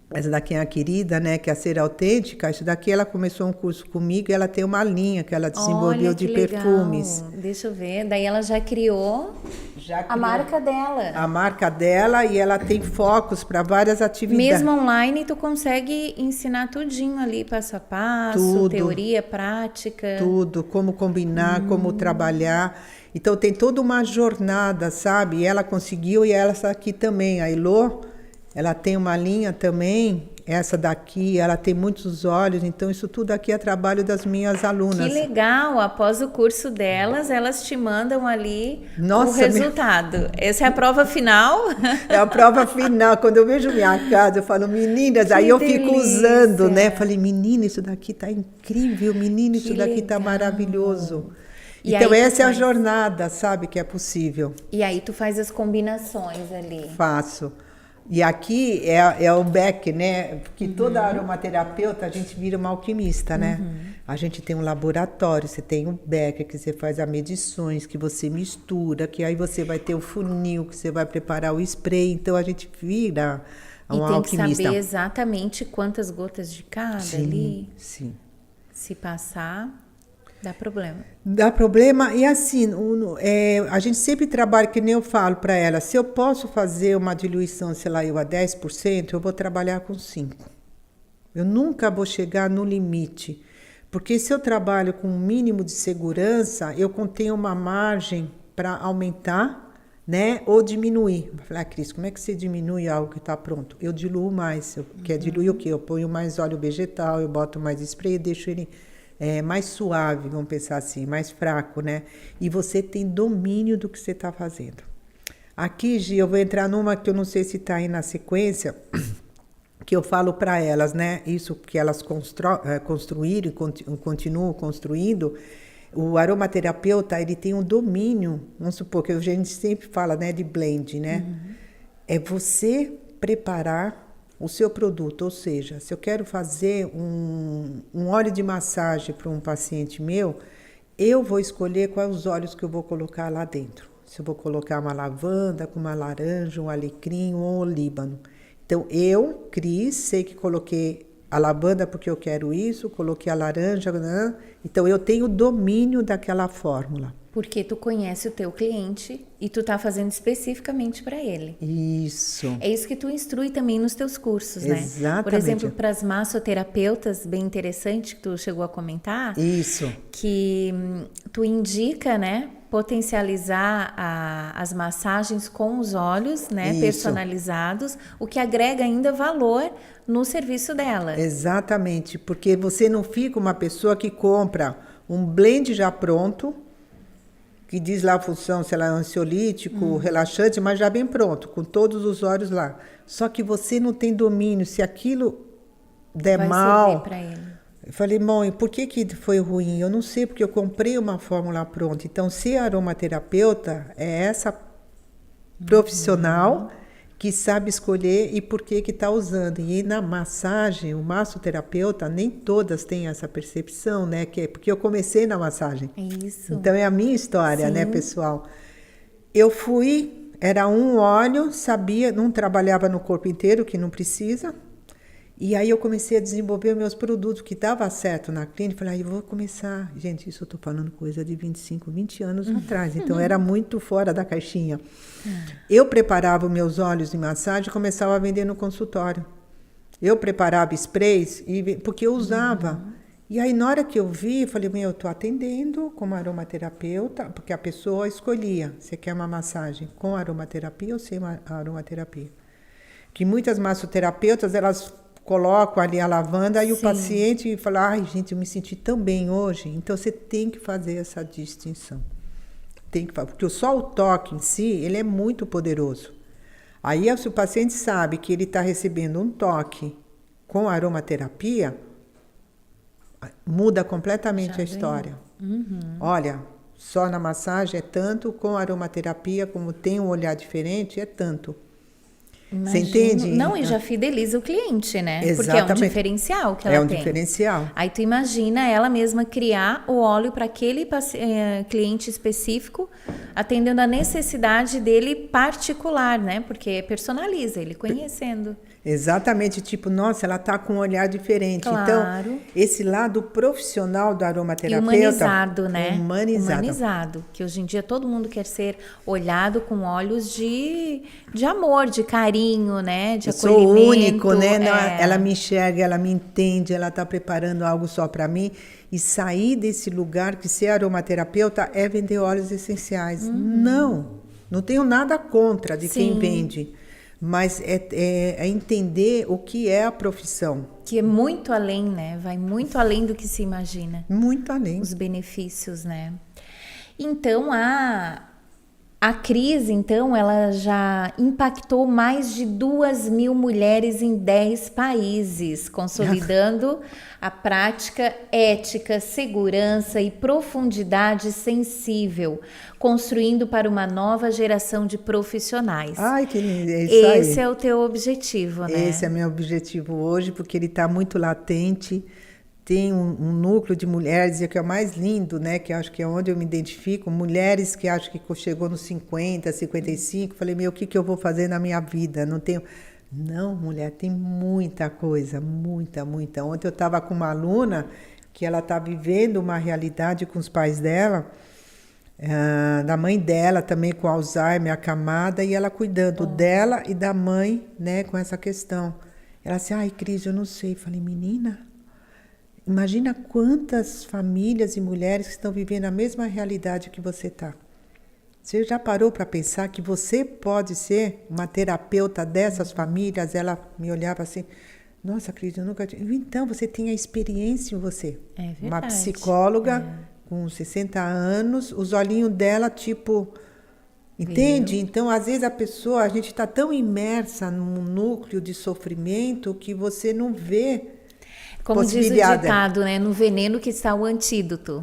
Essa daqui é a querida, né? Que é a Ser Autêntica. Isso daqui ela começou um curso comigo e ela tem uma linha que ela desenvolveu de perfumes. Deixa eu ver. Daí ela já criou a marca dela. A marca dela, e ela tem focos para várias atividades. Mesmo online, tu consegue ensinar tudinho ali, passo a passo, tudo, teoria, prática. Tudo, como combinar, como trabalhar. Então tem toda uma jornada, sabe? E ela conseguiu, e ela está aqui também, a Elô. Ela tem uma linha também, essa daqui, ela tem muitos olhos, então isso tudo aqui é trabalho das minhas alunas. Que legal! Após o curso delas, elas te mandam ali Nossa, o resultado. Essa é a prova final? É a prova final. Quando eu vejo minha casa, eu falo, meninas, aí eu fico usando, né? Falei, menina, isso daqui tá incrível, menina, isso daqui tá maravilhoso. E então essa é a jornada, sabe, que é possível. E aí tu faz as combinações ali. Faço. E aqui é o Beck, né? Porque toda aromaterapeuta a gente vira uma alquimista, né? A gente tem um laboratório, você tem o Beck, que você faz as medições, que você mistura, que aí você vai ter o funil, que você vai preparar o spray. Então a gente vira um alquimista. E tem que saber exatamente quantas gotas de cada ali. Sim. Se passar, dá problema. Dá problema, e assim, a gente sempre trabalha, que nem eu falo para ela, se eu posso fazer uma diluição, sei lá, a 10%, eu vou trabalhar com 5%. Eu nunca vou chegar no limite, porque se eu trabalho com um mínimo de segurança, eu contenho uma margem para aumentar, né, ou diminuir. Eu falei, Cris, como é que você diminui algo que está pronto? Eu diluo mais. Quer diluir o quê? Eu ponho mais óleo vegetal, eu boto mais spray e deixo ele mais suave, vamos pensar assim, mais fraco, né? E você tem domínio do que você está fazendo. Aqui, Gi, eu vou entrar numa que eu não sei se está aí na sequência, que eu falo para elas, né? Isso que elas construíram e continuam construindo. O aromaterapeuta, ele tem um domínio, vamos supor que a gente sempre fala, né, de blend, né? É você preparar o seu produto, ou seja, se eu quero fazer um óleo de massagem para um paciente meu, eu vou escolher quais os óleos que eu vou colocar lá dentro. Se eu vou colocar uma lavanda, com uma laranja, um alecrim ou um olíbano. Então, eu, Cris, sei que coloquei a lavanda porque eu quero isso, coloquei a laranja, então eu tenho domínio daquela fórmula. Porque tu conhece o teu cliente e tu tá fazendo especificamente para ele. Isso. É isso que tu instrui também nos teus cursos, né? Exatamente. Por exemplo, para as massoterapeutas, bem interessante que tu chegou a comentar. Isso. Que tu indica, né? Potencializar as massagens com os óleos, né? Isso. Personalizados, o que agrega ainda valor no serviço dela. Exatamente, porque você não fica uma pessoa que compra um blend já pronto, que diz lá a função, sei lá, ansiolítico, relaxante, mas já bem pronto, com todos os óleos lá. Só que você não tem domínio, se aquilo der mal... Vai servir para ele. Eu falei, mãe, por que foi ruim? Eu não sei, porque eu comprei uma fórmula pronta. Então, ser aromaterapeuta é essa profissional que sabe escolher e por que está usando. E na massagem, o massoterapeuta, nem todas têm essa percepção, né? Que é porque eu comecei na massagem. Isso. Então, é a minha história, Sim. né, pessoal? Eu fui, era um óleo, sabia, não trabalhava no corpo inteiro, que não precisa. E aí eu comecei a desenvolver meus produtos, que dava certo na clínica. Falei, eu vou começar... Gente, isso eu estou falando coisa de 25, 20 anos atrás. Então, era muito fora da caixinha. Eu preparava meus óleos de massagem e começava a vender no consultório. Eu preparava sprays, porque eu usava. E aí, na hora que eu vi, eu falei, eu estou atendendo como aromaterapeuta, porque a pessoa escolhia, você quer uma massagem com aromaterapia ou sem aromaterapia? Que muitas massoterapeutas, elas colocam ali a lavanda e o paciente fala, ai, gente, eu me senti tão bem hoje. Então, você tem que fazer essa distinção. Tem que fazer, porque só o toque em si, ele é muito poderoso. Aí, se o paciente sabe que ele está recebendo um toque com aromaterapia, muda completamente a história. Olha, só na massagem é tanto, com aromaterapia, como tem um olhar diferente, é tanto. Imagino. Você entende? Não, e já fideliza o cliente, né? Exatamente. Porque é um diferencial que ela tem. É um diferencial. Aí tu imagina ela mesma criar o óleo para aquele cliente específico, atendendo a necessidade dele particular, né? Porque personaliza, ele conhecendo. Exatamente, tipo, nossa, ela tá com um olhar diferente. Claro. Então, esse lado profissional do E aromaterapeuta... humanizado, né? Humanizado. Humanizado. Que hoje em dia todo mundo quer ser olhado com olhos de amor, de carinho, né? De Eu acolhimento. sou único, né? Não, É. ela me enxerga, ela me entende, ela está preparando algo só para mim. E sair desse lugar que ser aromaterapeuta é vender óleos essenciais. Não tenho nada contra de quem Sim. vende. Mas é entender o que é a profissão. Que é muito além, né? Vai muito além do que se imagina. Muito além. Os benefícios, né? Então, a crise, então, ela já impactou mais de 2.000 mulheres em 10 países, consolidando a prática ética, segurança e profundidade sensível, construindo para uma nova geração de profissionais. Ai, que lindo. É isso aí. Esse é o teu objetivo, né? Esse é meu objetivo hoje, porque ele está muito latente. Tem um núcleo de mulheres, e que é o mais lindo, né? Que eu acho que é onde eu me identifico. Mulheres que acho que chegou nos 50, 55. Falei, meu, o que eu vou fazer na minha vida? Não tenho... Não, mulher, tem muita coisa, muita, muita. Ontem eu estava com uma aluna que ela está vivendo uma realidade com os pais dela, da mãe dela também com Alzheimer acamada, e ela cuidando dela e da mãe, né, com essa questão. Ela disse, ai, Cris, eu não sei. Falei, menina, imagina quantas famílias e mulheres que estão vivendo a mesma realidade que você está. Você já parou para pensar que você pode ser uma terapeuta dessas famílias? Ela me olhava assim, nossa, Cris, eu nunca tinha... Então, você tem a experiência em você. É verdade. Uma psicóloga com 60 anos, os olhinhos dela, tipo... Entende? Então, às vezes a gente está tão imersa num núcleo de sofrimento que você não vê Como diz o ditado, né? No veneno que está o antídoto.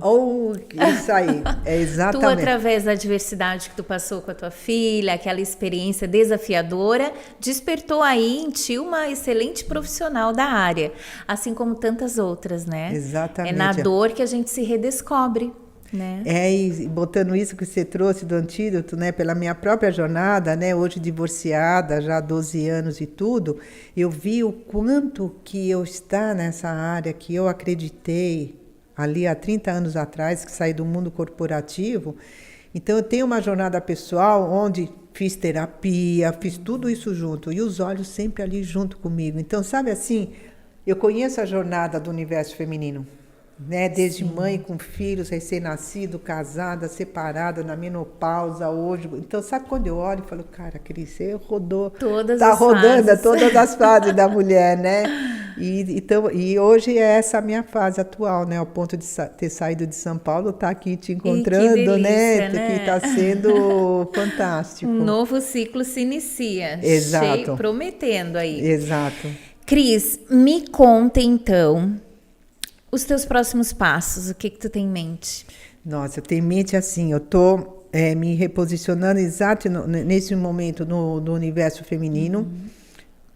Isso aí, é exatamente. Tu, através da adversidade que tu passou com a tua filha, aquela experiência desafiadora, despertou aí em ti uma excelente profissional da área, assim como tantas outras, né? Exatamente. É na dor que a gente se redescobre, né? E botando isso que você trouxe do antídoto, né, pela minha própria jornada, né, hoje divorciada, já há 12 anos e tudo, eu vi o quanto que eu estar nessa área que eu acreditei ali há 30 anos atrás, que saí do mundo corporativo. Então eu tenho uma jornada pessoal onde fiz terapia, fiz tudo isso junto, e os olhos sempre ali junto comigo. Então, sabe assim, eu conheço a jornada do universo feminino. Né? Desde mãe com filhos, recém-nascido, casada, separada, na menopausa, hoje. Então, sabe quando eu olho e falo, cara, Cris, você rodou, tá rodando fases. Todas as fases da mulher, né? E hoje é essa a minha fase atual, né? Ao ponto de ter saído de São Paulo, tá aqui te encontrando, delícia, né? Que tá sendo fantástico. Um novo ciclo se inicia. Exato. Cheio, prometendo aí. Exato. Cris, me conta então os teus próximos passos, o que tu tem em mente? Nossa, eu tenho em mente assim, eu estou me reposicionando exato nesse momento no universo feminino,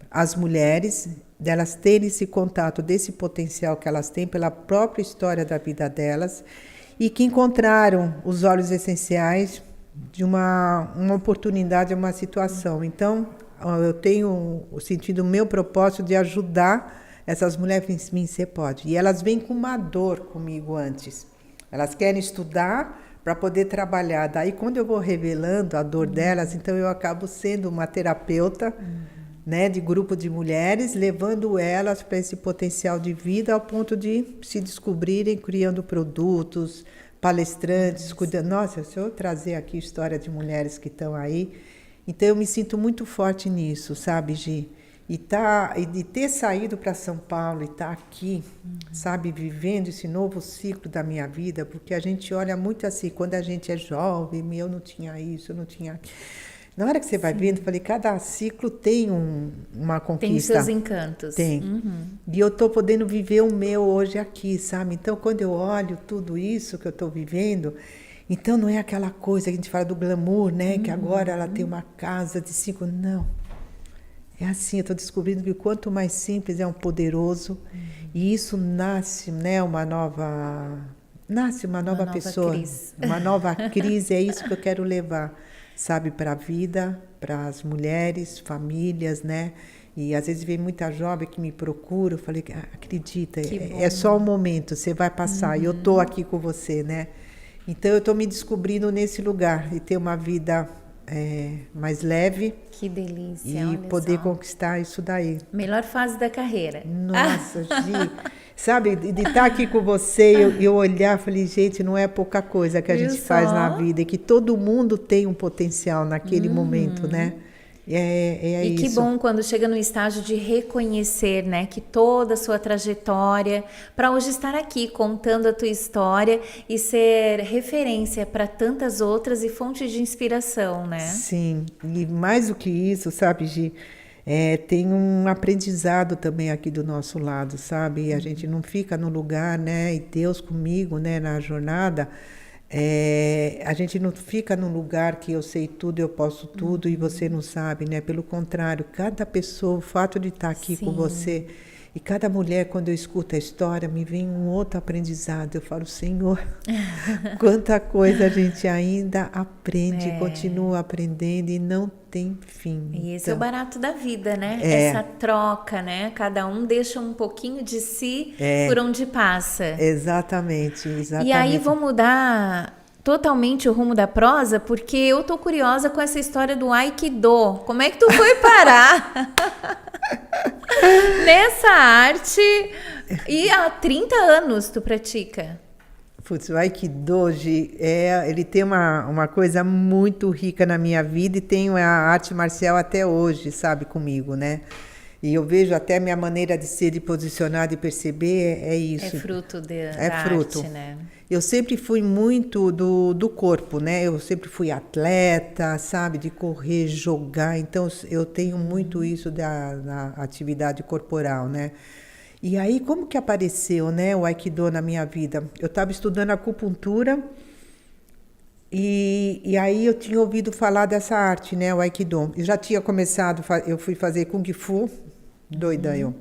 as mulheres, delas terem esse contato desse potencial que elas têm pela própria história da vida delas e que encontraram os óleos essenciais de uma oportunidade, uma situação. Então, eu tenho sentido o meu propósito de ajudar essas mulheres, você pode. E elas vêm com uma dor comigo antes. Elas querem estudar para poder trabalhar. Daí, quando eu vou revelando a dor delas, então eu acabo sendo uma terapeuta, né, de grupo de mulheres, levando elas para esse potencial de vida ao ponto de se descobrirem, criando produtos, palestrantes, cuidando. Nossa, se eu trazer aqui a história de mulheres que estão aí, então eu me sinto muito forte nisso, sabe, Gi? E de ter saído para São Paulo e estar aqui, sabe, vivendo esse novo ciclo da minha vida, porque a gente olha muito assim, quando a gente é jovem, eu não tinha isso, eu não tinha aquilo. Na hora que você vai vendo, falei, cada ciclo tem uma conquista. Tem seus encantos. Tem. E eu estou podendo viver o meu hoje aqui, sabe? Então, quando eu olho tudo isso que eu estou vivendo, então não é aquela coisa que a gente fala do glamour, né? Que agora ela tem uma casa de 5... Não. É assim, eu estou descobrindo que quanto mais simples é um poderoso, e isso nasce, né, uma nova pessoa, crise. Uma nova crise, é isso que eu quero levar, sabe, para a vida, para as mulheres, famílias, né? E às vezes vem muita jovem que me procura, eu falei, acredita, Que é bom. só um momento, você vai passar, e eu tô aqui com você, né? Então eu tô me descobrindo nesse lugar, e ter uma vida mais leve Que delícia, e olha poder só. conquistar isso daí. Melhor fase da carreira. Nossa, Gi, sabe, de estar aqui com você, eu olhar, falei, gente, não é pouca coisa que a Viu gente faz na só? vida, e que todo mundo tem um potencial naquele momento, né? É E que isso. bom quando chega no estágio de reconhecer, né, que toda a sua trajetória, para hoje estar aqui contando a tua história e ser referência para tantas outras e fonte de inspiração, né? Sim, e mais do que isso, sabe, Gi, tem um aprendizado também aqui do nosso lado, sabe? A gente não fica no lugar, né? E Deus comigo, né, na jornada. A gente não fica num lugar que eu sei tudo, eu posso tudo e você não sabe, né? Pelo contrário, cada pessoa, o fato de estar aqui com Sim. você, e cada mulher, quando eu escuto a história, me vem um outro aprendizado. Eu falo, Senhor, quanta coisa a gente ainda aprende, continua aprendendo e não tem fim. E esse é o barato da vida, né? É. Essa troca, né? Cada um deixa um pouquinho de si por onde passa. Exatamente, exatamente. E aí vou mudar totalmente o rumo da prosa, porque eu tô curiosa com essa história do Aikido. Como é que tu foi parar nessa arte? E há 30 anos tu pratica. Putz, o Aikido, Gi, ele tem uma coisa muito rica na minha vida, e tem a arte marcial até hoje, sabe, comigo, né? E eu vejo até a minha maneira de ser, de posicionar, de perceber, é isso. É fruto da fruto. arte, né? Eu sempre fui muito do corpo, né? Eu sempre fui atleta, sabe? De correr, jogar. Então, eu tenho muito isso da atividade corporal, né? E aí, como que apareceu, né, o Aikido na minha vida? Eu estava estudando acupuntura e aí eu tinha ouvido falar dessa arte, né, o Aikido. Eu já tinha começado, eu fui fazer Kung Fu, doida eu.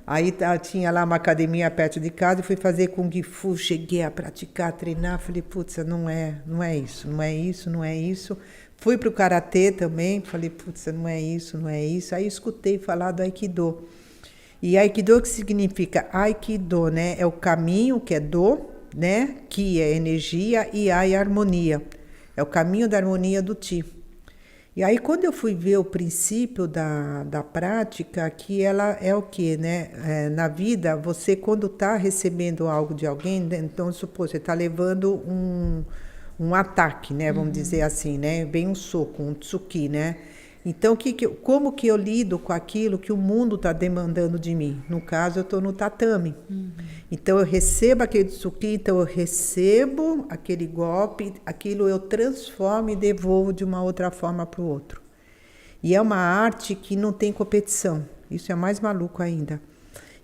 Aí tinha lá uma academia perto de casa, eu fui fazer Kung Fu, cheguei a praticar, treinar, falei, putz, não é isso, não é isso, não é isso. Fui pro Karatê também, falei, putz, não é isso, não é isso. Aí escutei falar do Aikido. E Aikido, que significa Aikido, né? É o caminho, que é do, né? Ki é energia e Ai é harmonia. É o caminho da harmonia do Ti. E aí, quando eu fui ver o princípio da prática, que ela é o quê, né? Na vida, você quando está recebendo algo de alguém, então, supor, você está levando um ataque, né? Vamos dizer assim, né? Bem um soco, um tsuki, né? Então, como que eu lido com aquilo que o mundo está demandando de mim? No caso, eu estou no tatame. Então, eu recebo aquele tsuki, então eu recebo aquele golpe, aquilo eu transformo e devolvo de uma outra forma para o outro. E é uma arte que não tem competição. Isso é mais maluco ainda.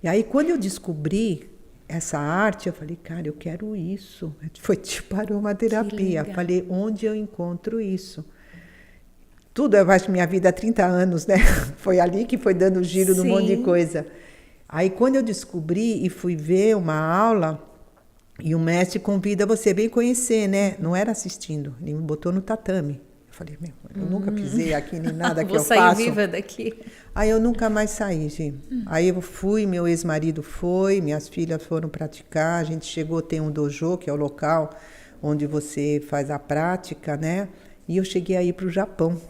E aí, quando eu descobri essa arte, eu falei, cara, eu quero isso. Foi tipo aromaterapia. Falei, onde eu encontro isso? Tudo, eu acho, minha vida há 30 anos, né? Foi ali que foi dando giro de um monte de coisa. Aí, quando eu descobri e fui ver uma aula, e o mestre convida você a bem conhecer, né? Não era assistindo, ele me botou no tatame. Eu falei, eu nunca pisei aqui nem nada que eu faço. Vou sair viva daqui. Aí eu nunca mais saí, gente. Aí eu fui, meu ex-marido foi, minhas filhas foram praticar, a gente chegou a ter um dojo, que é o local onde você faz a prática, né? E eu cheguei aí para o Japão.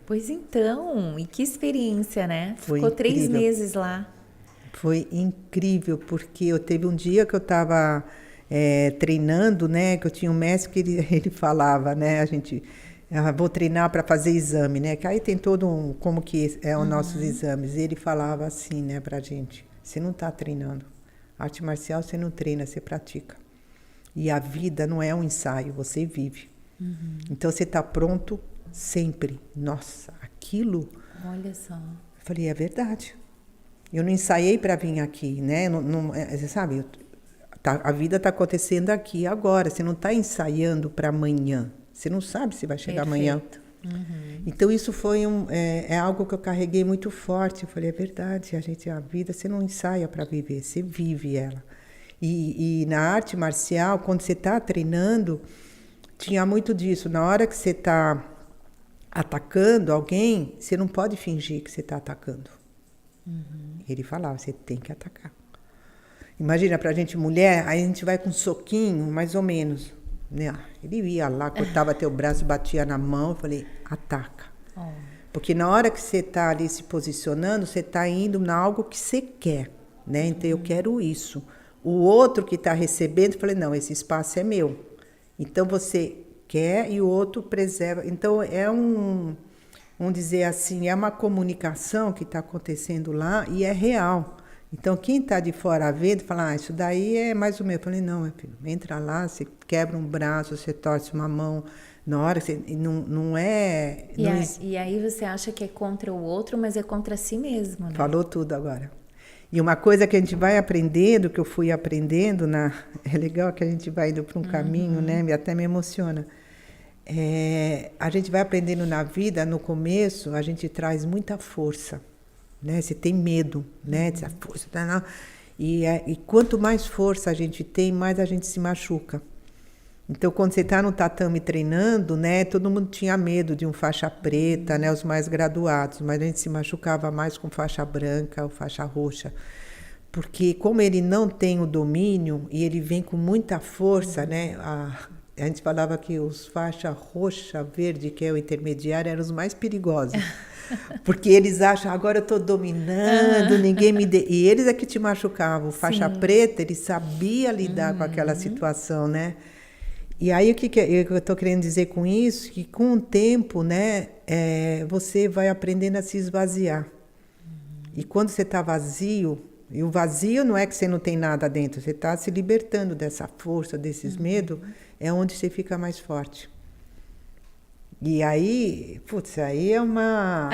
Pois então, e que experiência, né? Foi Ficou 3 incrível. meses lá. Foi incrível, porque eu teve um dia que eu estava treinando, né? Que eu tinha um mestre que ele falava, né? Vou treinar para fazer exame, né? Que aí tem todo como que é os nossos exames. E ele falava assim, né, pra gente: você não está treinando. Arte marcial você não treina, você pratica. E a vida não é um ensaio, você vive. Então você está pronto sempre. Nossa, aquilo. Olha só. Eu falei, é verdade. Eu não ensaiei para vir aqui, né? Você sabe, a vida está acontecendo aqui agora. Você não está ensaiando para amanhã. Você não sabe se vai chegar amanhã. Então isso foi algo que eu carreguei muito forte. Eu falei, é verdade. A vida você não ensaia para viver, você vive ela. E na arte marcial, quando você está treinando, tinha muito disso. Na hora que você está atacando alguém, você não pode fingir que você está atacando. Ele falava, você tem que atacar. Imagina, pra gente mulher, aí a gente vai com um soquinho, mais ou menos. Né? Ele ia lá, cortava teu braço, batia na mão, eu falei, ataca. Porque na hora que você está ali se posicionando, você está indo na algo que você quer, né? Então, eu quero isso. O outro que está recebendo, eu falei, não, esse espaço é meu. Então, você quer e o outro preserva. Então, vamos dizer assim, é uma comunicação que está acontecendo lá e é real. Então, quem está de fora vendo, fala, isso daí é mais o meu. Eu falei, não, meu filho, entra lá, você quebra um braço, você torce uma mão. Na hora, você, não é... E aí você acha que é contra o outro, mas é contra si mesmo, né? Falou tudo agora. E uma coisa que a gente vai aprendendo, que eu fui aprendendo, é legal que a gente vai indo para um caminho, né? Até me emociona. A gente vai aprendendo na vida, no começo, a gente traz muita força, né? Você tem medo, né? Essa força, e quanto mais força a gente tem, mais a gente se machuca. Então, quando você está no tatame treinando, né, todo mundo tinha medo de um faixa preta, né, os mais graduados, mas a gente se machucava mais com faixa branca ou faixa roxa. Porque como ele não tem o domínio e ele vem com muita força, né, a gente falava que os faixa roxa, verde, que é o intermediário, eram os mais perigosos. Porque eles acham, agora eu estou dominando, ninguém me... E eles é que te machucavam. O faixa preta, ele sabia lidar com aquela situação, né? E aí, o que eu estou querendo dizer com isso? Que com o tempo, né, você vai aprendendo a se esvaziar. E quando você está vazio, e o vazio não é que você não tem nada dentro, você está se libertando dessa força, desses medos, é onde você fica mais forte. E aí, putz, aí é uma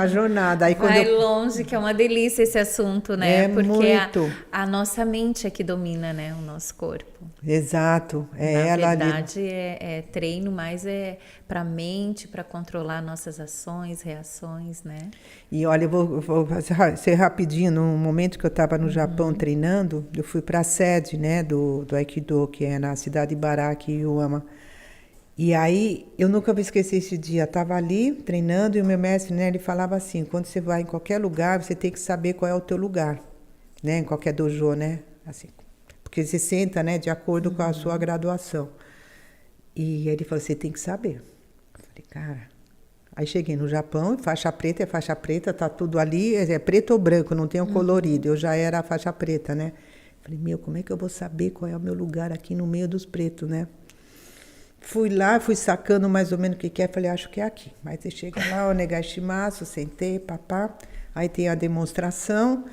jornada. Aí vai longe, que é uma delícia esse assunto, né? Porque muito. A nossa mente é que domina, né, o nosso corpo. Exato. Na verdade, é treino, mas é para a mente, para controlar nossas ações, reações, né? E olha, eu vou ser rapidinho. No momento que eu estava no Japão treinando, eu fui para a sede, né, do Aikido, que é na cidade de Baraki, Iuama. E aí, eu nunca vou esquecer esse dia. Estava ali treinando e o meu mestre, né, ele falava assim, quando você vai em qualquer lugar, você tem que saber qual é o teu lugar, né, em qualquer dojo, né, assim, porque você senta, né, de acordo com a sua graduação. E ele falou, você tem que saber. Eu falei, cara... Aí cheguei no Japão, faixa preta é faixa preta, tá tudo ali, é preto ou branco, não tem um colorido. Eu já era a faixa preta, né. Falei, como é que eu vou saber qual é o meu lugar aqui no meio dos pretos, né? Fui lá, fui sacando mais ou menos o que é, falei, acho que é aqui. Aí você chega lá, o Negashimasu, sentei, papá, aí tem a demonstração,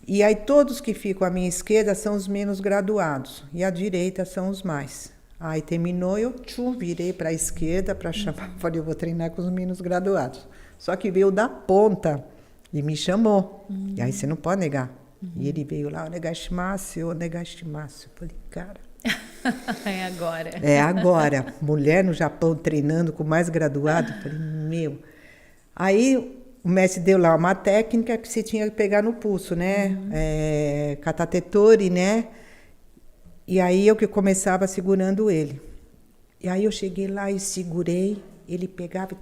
e aí todos que ficam à minha esquerda são os menos graduados, e à direita são os mais. Aí terminou, eu virei para a esquerda para chamar, falei, eu vou treinar com os menos graduados. Só que veio da ponta e me chamou, e aí você não pode negar. E ele veio lá, o Negashimasu. Eu falei, cara... É agora. É agora. Mulher no Japão treinando com mais graduado. Falei, meu. Aí o mestre deu lá uma técnica que você tinha que pegar no pulso, né? Katatetori, né? E aí eu que começava segurando ele. E aí eu cheguei lá e segurei. Ele pegava e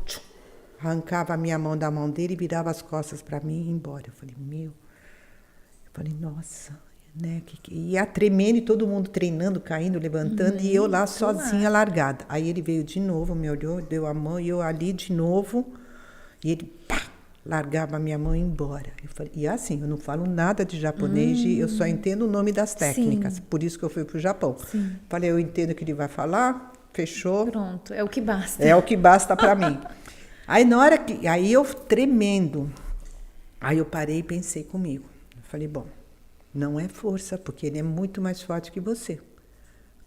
arrancava a minha mão da mão dele e virava as costas para mim e ia embora. Eu falei, meu. Eu falei, nossa... Né, ia tremendo e todo mundo treinando, caindo, levantando, e eu lá sozinha, largada. Aí ele veio de novo, me olhou, deu a mão, e eu ali de novo, e ele largava a minha mão e ia embora. Eu falei, e assim, eu não falo nada de japonês, eu só entendo o nome das técnicas, por isso que eu fui para o Japão. Falei, eu entendo o que ele vai falar, fechou. Pronto, é o que basta. É o que basta para mim. Aí na hora que, aí eu tremendo, aí eu parei e pensei comigo. Eu falei, bom, não é força, porque ele é muito mais forte que você.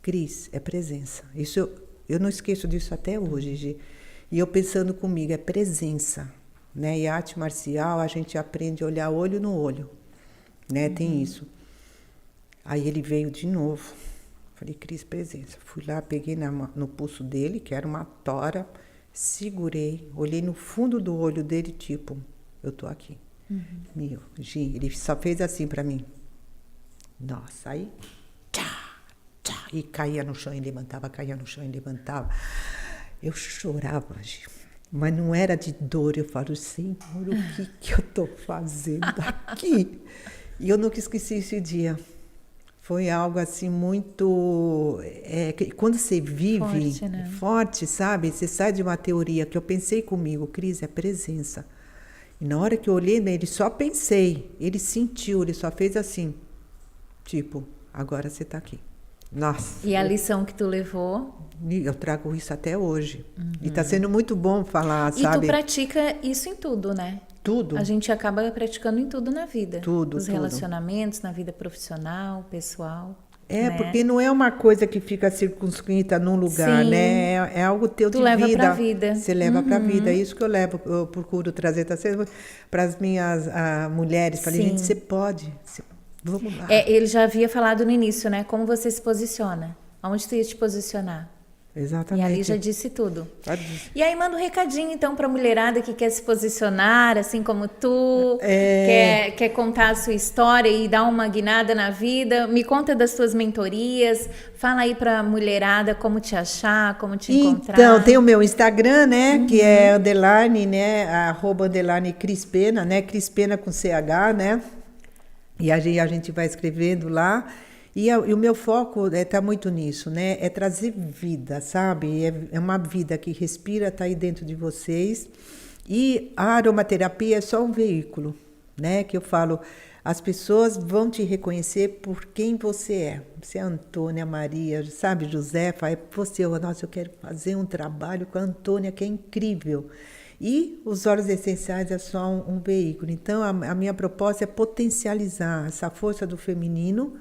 Cris, é presença. Isso eu não esqueço disso até hoje, Gi. E eu pensando comigo, é presença. Né? E a arte marcial, a gente aprende a olhar olho no olho. Né? Tem isso. Aí ele veio de novo. Falei, Cris, presença. Fui lá, peguei no pulso dele, que era uma tora, segurei, olhei no fundo do olho dele, tipo, eu tô aqui. Meu, Gi, ele só fez assim pra mim. Nossa, aí e caía no chão e levantava, caía no chão e levantava. Eu chorava, Gi. Mas não era de dor. Eu falo, Senhor, o que eu estou fazendo aqui? E eu nunca esqueci esse dia. Foi algo assim muito... quando você vive Forte, né? forte, sabe? Você sai de uma teoria que eu pensei comigo, Cris, é presença. E na hora que eu olhei nele, só pensei. Ele sentiu, ele só fez assim. Tipo, agora você está aqui. Nossa. E a lição que tu levou? Eu trago isso até hoje. E está sendo muito bom falar, E sabe? tu pratica isso em tudo, né? Tudo. A gente acaba praticando em tudo na vida. Tudo, Nos tudo. relacionamentos, na vida profissional, pessoal. É, né? porque não é uma coisa que fica circunscrita num lugar, Sim. né? É algo teu Tu de leva vida. pra vida. Você leva pra vida. É isso que eu levo, eu procuro trazer para as minhas mulheres. Falei, Sim. gente, você pode. Vamos lá. Ele já havia falado no início, né? Como você se posiciona. Aonde tu ia te posicionar. Exatamente. E ali já disse tudo. Pode. E aí manda um recadinho, então, pra mulherada que quer se posicionar, assim como tu, quer contar a sua história e dar uma guinada na vida. Me conta das tuas mentorias, fala aí pra mulherada como te achar, como te encontrar. Então, tem o meu Instagram, né, que é underline, né, @_Crispena, né, Crispena com CH, né, e a gente vai escrevendo lá. E o meu foco está muito nisso, né? É trazer vida, sabe? É uma vida que respira, está aí dentro de vocês. E a aromaterapia é só um veículo, né? Que eu falo, as pessoas vão te reconhecer por quem você é. Você é Antônia, Maria, sabe, Josefa? É você, nossa, eu quero fazer um trabalho com a Antônia, que é incrível. E os óleos essenciais é só um veículo. Então, a minha proposta é potencializar essa força do feminino,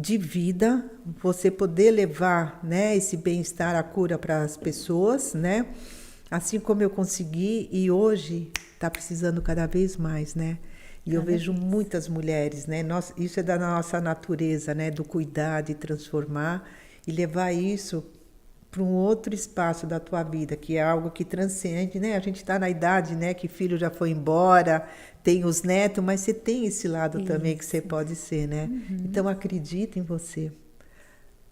de vida, você poder levar, né, esse bem-estar, a cura para as pessoas, né? Assim como eu consegui e hoje está precisando cada vez mais, né? E eu vejo muitas mulheres, né? Isso é da nossa natureza, né? Do cuidar, de transformar e levar isso para um outro espaço da tua vida, que é algo que transcende, né? A gente está na idade, né? Que filho já foi embora, tem os netos, mas você tem esse lado também que você pode ser, né? Então acredita em você.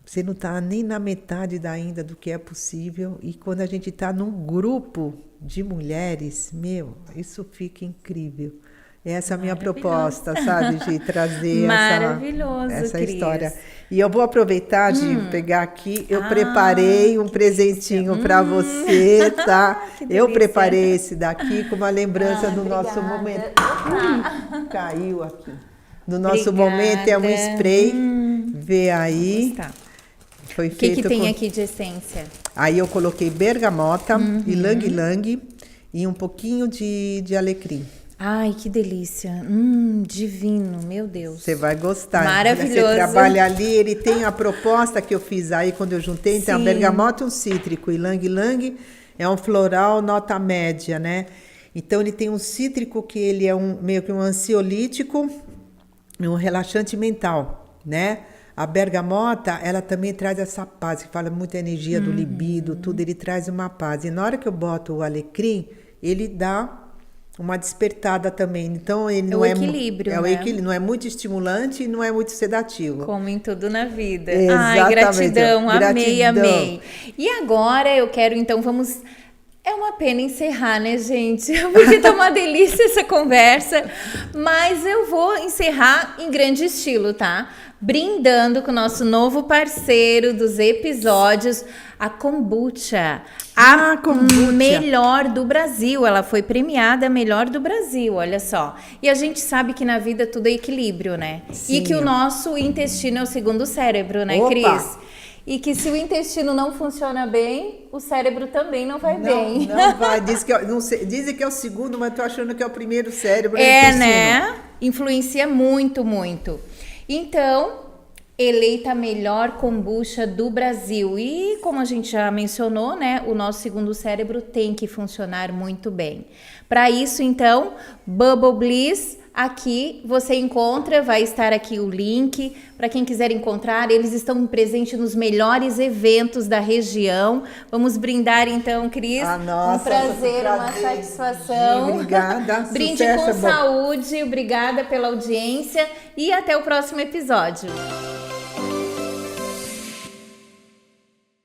Você não está nem na metade ainda do que é possível. E quando a gente está num grupo de mulheres, isso fica incrível. Essa é a minha proposta, sabe? De trazer essa Cris. história. E eu vou aproveitar de pegar aqui. Eu preparei um presentinho para você, tá? Eu preparei esse daqui com uma lembrança do nosso momento. Caiu aqui. Do nosso momento é um spray. Vê aí. Tá. Foi O que feito tem aqui de essência? Aí eu coloquei bergamota, ylang-ylang e um pouquinho de alecrim. Ai, que delícia. Divino, meu Deus. Você vai gostar. Maravilhoso. Você trabalha ali, ele tem a proposta que eu fiz aí quando eu juntei. Então, a bergamota é um cítrico, ylang-ylang é um floral nota média, né? Então, ele tem um cítrico que ele é meio que um ansiolítico e um relaxante mental, né? A bergamota, ela também traz essa paz, que fala muito a energia do libido, tudo, ele traz uma paz. E na hora que eu boto o alecrim, ele dá uma despertada também. Então, ele não equilíbrio, o né? equilíbrio, não é muito estimulante e não é muito sedativo. Como em tudo na vida. Exatamente. Ai, gratidão, amei, Gratidão. amei. E agora eu quero, então, vamos... É uma pena encerrar, né, gente? Porque tá uma delícia essa conversa. Mas eu vou encerrar em grande estilo, tá? Brindando com o nosso novo parceiro dos episódios, a kombucha. A kombucha. melhor do Brasil. Ela foi premiada a melhor do Brasil, olha só. E a gente sabe que na vida tudo é equilíbrio, né? Sim. E que o nosso intestino é o segundo cérebro, né, Opa. Cris? E que se o intestino não funciona bem, o cérebro também não vai bem. Não vai. Dizem que é o segundo, mas tô achando que é o primeiro cérebro. Né? Influencia muito, muito. Então, eleita a melhor kombucha do Brasil. E como a gente já mencionou, né, o nosso segundo cérebro tem que funcionar muito bem. Para isso, então, Bubble Bliss, aqui você encontra, vai estar aqui o link para quem quiser encontrar. Eles estão presentes nos melhores eventos da região. Vamos brindar então, Cris. Nossa, um prazer, uma satisfação. Obrigada. Brinde com saúde. Obrigada pela audiência e até o próximo episódio.